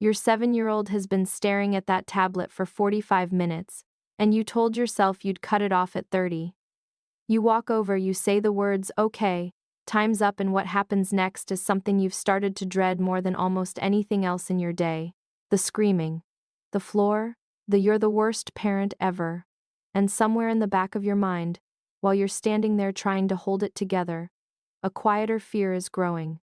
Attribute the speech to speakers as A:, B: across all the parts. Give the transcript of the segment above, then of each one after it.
A: Your 7-year-old has been staring at that tablet for 45 minutes, and you told yourself you'd cut it off at 30. You walk over, you say the words, "Okay, time's up," and what happens next is something you've started to dread more than almost anything else in your day. The screaming. The floor. The "you're the worst parent ever." And somewhere in the back of your mind, while you're standing there trying to hold it together, a quieter fear is growing.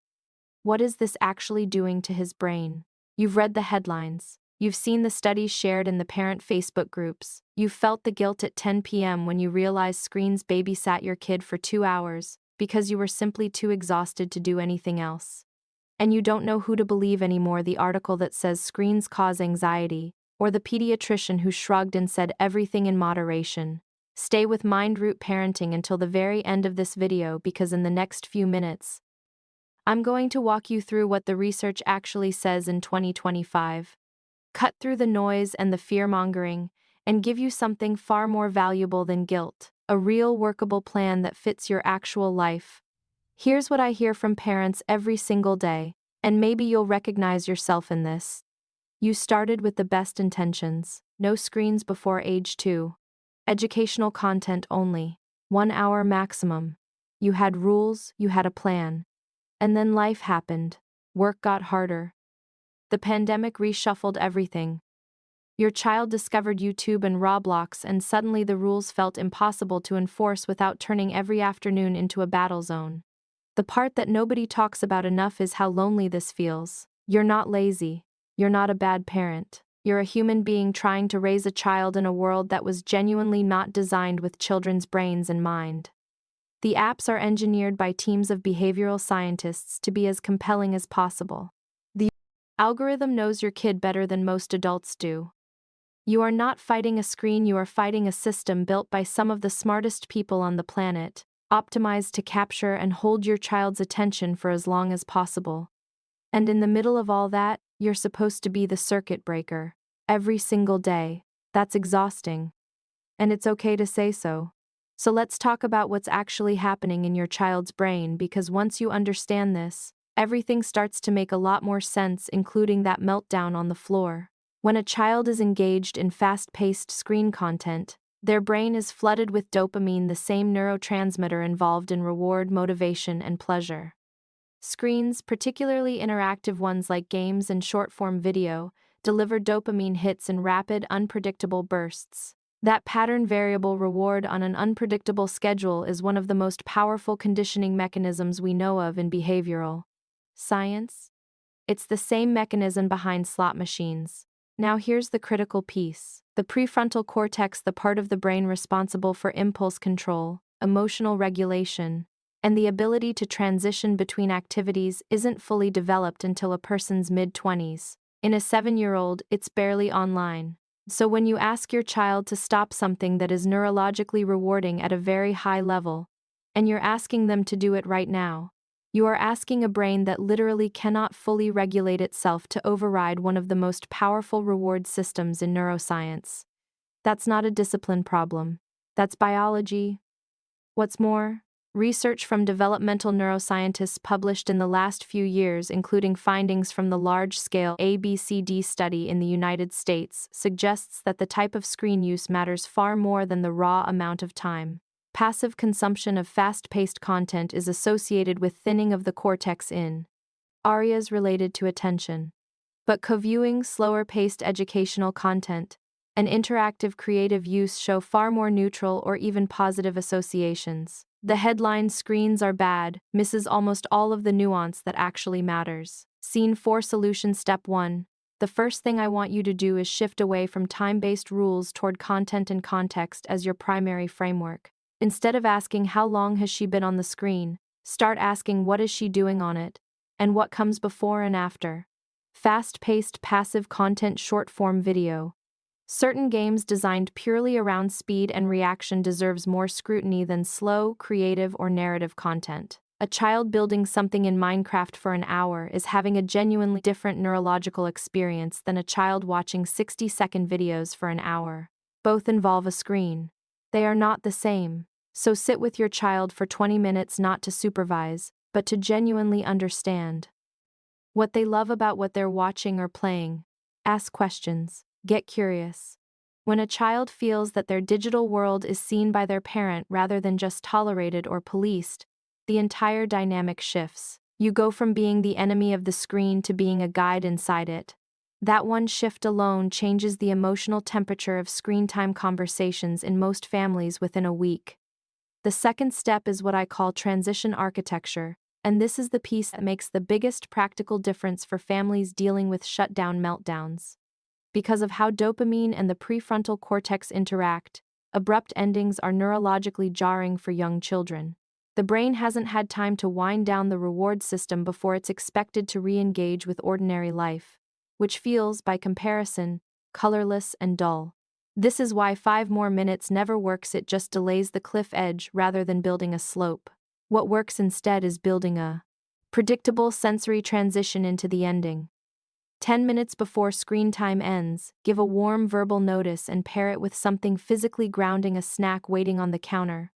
A: What is this actually doing to his brain? You've read the headlines. You've seen the studies shared in the parent Facebook groups. You've felt the guilt at 10 p.m. when you realized screens babysat your kid for 2 hours because you were simply too exhausted to do anything else. And you don't know who to believe anymore: the article that says screens cause anxiety, or the pediatrician who shrugged and said everything in moderation. Stay with Mind Root Parenting until the very end of this video, because in the next few minutes, I'm going to walk you through what the research actually says in 2025. Cut through the noise and the fear-mongering, and give you something far more valuable than guilt: a real workable plan that fits your actual life. Here's what I hear from parents every single day, and maybe you'll recognize yourself in this. You started with the best intentions: no screens before age 2. Educational content only. 1 hour maximum. You had rules, you had a plan. And then life happened. Work got harder. The pandemic reshuffled everything. Your child discovered YouTube and Roblox, and suddenly the rules felt impossible to enforce without turning every afternoon into a battle zone. The part that nobody talks about enough is how lonely this feels. You're not lazy. You're not a bad parent. You're a human being trying to raise a child in a world that was genuinely not designed with children's brains in mind. The apps are engineered by teams of behavioral scientists to be as compelling as possible. The algorithm knows your kid better than most adults do. You are not fighting a screen, you are fighting a system built by some of the smartest people on the planet, optimized to capture and hold your child's attention for as long as possible. And in the middle of all that, you're supposed to be the circuit breaker. Every single day. That's exhausting. And it's okay to say so. So let's talk about what's actually happening in your child's brain, because once you understand this, everything starts to make a lot more sense, including that meltdown on the floor. When a child is engaged in fast-paced screen content, their brain is flooded with dopamine, the same neurotransmitter involved in reward, motivation, and pleasure. Screens, particularly interactive ones like games and short-form video, deliver dopamine hits in rapid, unpredictable bursts. That pattern variable reward on an unpredictable schedule is one of the most powerful conditioning mechanisms we know of in behavioral science. It's the same mechanism behind slot machines. Now here's the critical piece. The prefrontal cortex, the part of the brain responsible for impulse control, emotional regulation, and the ability to transition between activities, isn't fully developed until a person's mid-20s. In a 7-year-old, it's barely online. So when you ask your child to stop something that is neurologically rewarding at a very high level, and you're asking them to do it right now, you are asking a brain that literally cannot fully regulate itself to override one of the most powerful reward systems in neuroscience. That's not a discipline problem. That's biology. What's more, research from developmental neuroscientists published in the last few years, including findings from the large-scale ABCD study in the United States, suggests that the type of screen use matters far more than the raw amount of time. Passive consumption of fast-paced content is associated with thinning of the cortex in areas related to attention. But co-viewing, slower-paced educational content, and interactive creative use show far more neutral or even positive associations. The headline "Screens are bad" misses almost all of the nuance that actually matters. Scene 4 Solution Step 1. The first thing I want you to do is shift away from time-based rules toward content and context as your primary framework. Instead of asking how long has she been on the screen, start asking what is she doing on it, and what comes before and after. Fast-paced passive content, short-form video. Certain games designed purely around speed and reaction deserves more scrutiny than slow, creative, or narrative content. A child building something in Minecraft for an hour is having a genuinely different neurological experience than a child watching 60-second videos for an hour. Both involve a screen. They are not the same. So sit with your child for 20 minutes, not to supervise, but to genuinely understand what they love about what they're watching or playing. Ask questions. Get curious. When a child feels that their digital world is seen by their parent rather than just tolerated or policed, the entire dynamic shifts. You go from being the enemy of the screen to being a guide inside it. That one shift alone changes the emotional temperature of screen time conversations in most families within a week. The second step is what I call transition architecture, and this is the piece that makes the biggest practical difference for families dealing with shutdown meltdowns. Because of how dopamine and the prefrontal cortex interact, abrupt endings are neurologically jarring for young children. The brain hasn't had time to wind down the reward system before it's expected to re-engage with ordinary life, which feels, by comparison, colorless and dull. This is why 5 more minutes never works. It just delays the cliff edge rather than building a slope. What works instead is building a predictable sensory transition into the ending. 10 minutes before screen time ends, give a warm verbal notice and pair it with something physically grounding, a snack waiting on the counter.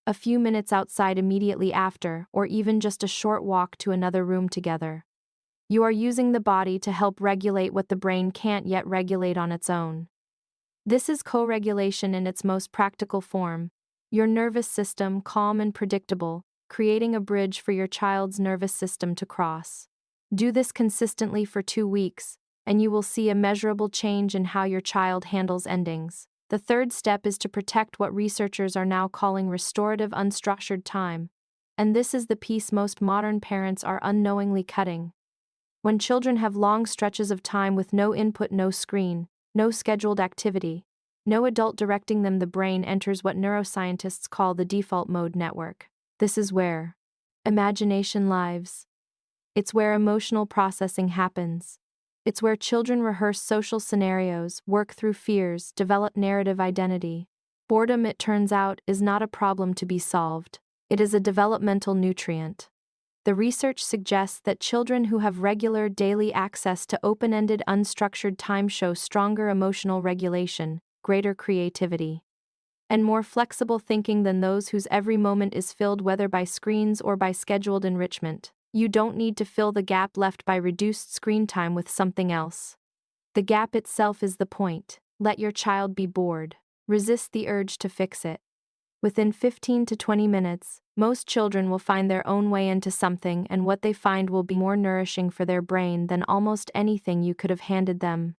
A: A few minutes outside immediately after, or even just a short walk to another room together. You are using the body to help regulate what the brain can't yet regulate on its own. This is co-regulation in its most practical form. Your nervous system, calm and predictable, creating a bridge for your child's nervous system to cross. Do this consistently for 2 weeks, and you will see a measurable change in how your child handles endings. The third step is to protect what researchers are now calling restorative unstructured time, and this is the piece most modern parents are unknowingly cutting. When children have long stretches of time with no input, no screen, no scheduled activity, no adult directing them, the brain enters what neuroscientists call the default mode network. This is where imagination lives. It's where emotional processing happens. It's where children rehearse social scenarios, work through fears, develop narrative identity. Boredom, it turns out, is not a problem to be solved. It is a developmental nutrient. The research suggests that children who have regular daily access to open-ended, unstructured time show stronger emotional regulation, greater creativity, and more flexible thinking than those whose every moment is filled whether by screens or by scheduled enrichment. You don't need to fill the gap left by reduced screen time with something else. The gap itself is the point. Let your child be bored. Resist the urge to fix it. Within 15 to 20 minutes, most children will find their own way into something, and what they find will be more nourishing for their brain than almost anything you could have handed them.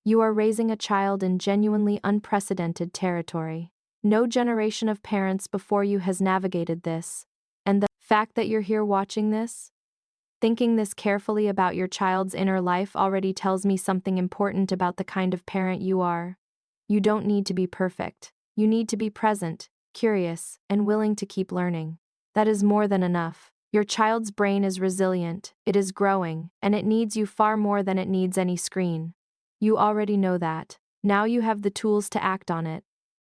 A: You are raising a child in genuinely unprecedented territory. No generation of parents before you has navigated this, and the fact that you're here watching this, thinking this carefully about your child's inner life already tells me something important about the kind of parent you are. You don't need to be perfect. You need to be present, curious, and willing to keep learning. That is more than enough. Your child's brain is resilient, it is growing, and it needs you far more than it needs any screen. You already know that. Now you have the tools to act on it.